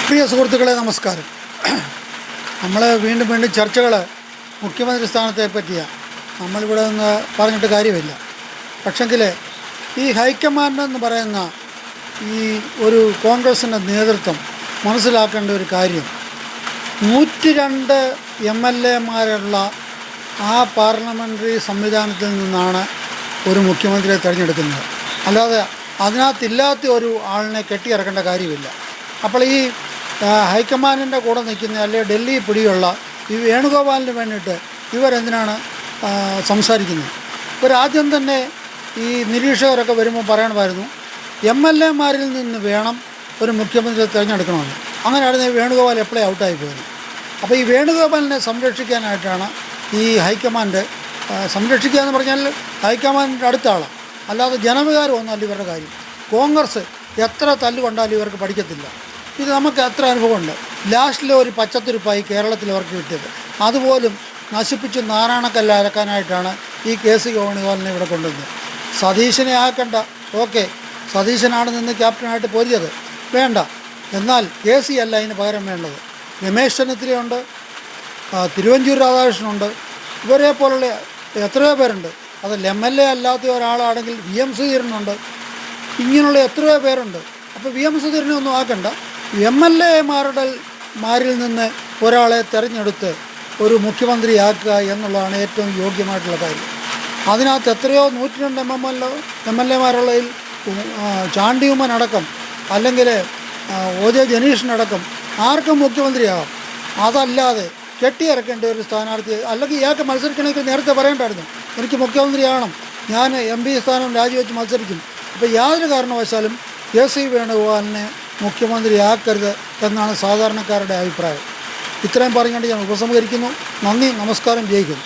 പ്രിയ സുഹൃത്തുക്കളെ നമസ്കാരം. നമ്മൾ വീണ്ടും ചർച്ചകൾ മുഖ്യമന്ത്രി സ്ഥാനത്തെ പറ്റിയാണ്. നമ്മളിവിടെ നിന്ന് പറഞ്ഞിട്ട് കാര്യമില്ല. പക്ഷെങ്കിൽ ഈ ഹൈക്കമാൻഡ് എന്ന് പറയുന്ന ഈ ഒരു കോൺഗ്രസിൻ്റെ നേതൃത്വം മനസ്സിലാക്കേണ്ട ഒരു കാര്യം, 102 MLA-മാരുള്ള ആ പാർലമെൻ്ററി സംവിധാനത്തിൽ നിന്നാണ് ഒരു മുഖ്യമന്ത്രിയെ തിരഞ്ഞെടുക്കുന്നത്. അല്ലാതെ അതിനകത്തില്ലാത്ത ഒരു ആളിനെ കെട്ടിയിറക്കേണ്ട കാര്യമില്ല. അപ്പോൾ ഈ ഹൈക്കമാൻഡിൻ്റെ കൂടെ നിൽക്കുന്ന അല്ലെങ്കിൽ ഡൽഹി പിടിയുള്ള ഈ വേണുഗോപാലിന് വേണ്ടിയിട്ട് ഇവരെന്തിനാണ് സംസാരിക്കുന്നത്? ഇവരാദ്യം തന്നെ ഈ നിരീക്ഷകരൊക്കെ വരുമ്പോൾ പറയണമായിരുന്നു, MLA-മാരിൽ നിന്ന് വേണം ഒരു മുഖ്യമന്ത്രിയെ തിരഞ്ഞെടുക്കണമെന്ന്. അങ്ങനെയായിരുന്നു ഈ വേണുഗോപാൽ എപ്പോഴേ ഔട്ടായി പോയത്. അപ്പോൾ ഈ വേണുഗോപാലിനെ സംരക്ഷിക്കാനായിട്ടാണ് ഈ ഹൈക്കമാൻഡ് സംരക്ഷിക്കുക എന്ന് പറഞ്ഞാൽ ഹൈക്കമാൻഡിൻ്റെ അടുത്ത ആളാണ്. അല്ലാതെ ജനവികാരമൊന്നുമല്ല ഇവരുടെ കാര്യം. കോൺഗ്രസ് എത്ര തല്ലുകൊണ്ടാലും ഇവർക്ക് പഠിക്കത്തില്ല. ഇത് നമുക്ക് എത്ര അനുഭവമുണ്ട്. ലാസ്റ്റിൽ ഒരു പച്ചത്തുരുപ്പായി കേരളത്തിൽ അവർക്ക് കിട്ടിയത്. അതുപോലും നശിപ്പിച്ച് നാരായണക്കല്ല് അരക്കാനായിട്ടാണ് ഈ KC വേണുഗോപാലിനെ ഇവിടെ കൊണ്ടുവന്നത്. സതീശനെ ആക്കണ്ട, ഓക്കെ, സതീശനാണ് നിന്ന് ക്യാപ്റ്റനായിട്ട് പോരിയത്, വേണ്ട. എന്നാൽ KC അല്ല അതിന് പകരം വേണ്ടത്. രമേശ് ചെന്നിത്തലയുണ്ട്, തിരുവഞ്ചൂർ രാധാകൃഷ്ണനുണ്ട്, ഇവരെ പോലുള്ള എത്രയോ പേരുണ്ട്. അതിൽ MLA അല്ലാത്ത ഒരാളാണെങ്കിൽ VM സുധീരനുണ്ട്. ഇങ്ങനെയുള്ള എത്രയോ പേരുണ്ട്. അപ്പോൾ VM സുധീരനെ ഒന്നും ആക്കണ്ട, MLA-മാരിൽ നിന്ന് ഒരാളെ തിരഞ്ഞെടുത്ത് ഒരു മുഖ്യമന്ത്രിയാക്കുക എന്നുള്ളതാണ് ഏറ്റവും യോഗ്യമായിട്ടുള്ള കാര്യം. അതിനകത്ത് എത്രയോ 102 MLA-മാരുള്ളതിൽ ചാണ്ടി ഉമ്മൻ അടക്കം, അല്ലെങ്കിൽ OJ ജനീഷിനടക്കം ആർക്കും മുഖ്യമന്ത്രിയാകാം. അതല്ലാതെ കെട്ടിയിറക്കേണ്ട ഒരു സ്ഥാനാർത്ഥി, അല്ലെങ്കിൽ ഇയാൾക്ക് മത്സരിക്കണമെങ്കിൽ നേരത്തെ പറയേണ്ടായിരുന്നു, എനിക്ക് മുഖ്യമന്ത്രിയാകണം, ഞാൻ MP സ്ഥാനം രാജിവെച്ച് മത്സരിക്കും. അപ്പോൾ യാതൊരു കാരണവശാലും KC വേണുഗോപാലിനെ മുഖ്യമന്ത്രിയാക്കരുത് എന്നാണ് സാധാരണക്കാരുടെ അഭിപ്രായം. ഇത്രയും പറഞ്ഞുകൊണ്ട് ഞാൻ ഉപസംഹരിക്കുന്നു. നന്ദി, നമസ്കാരം, ജയിക്കുന്നു.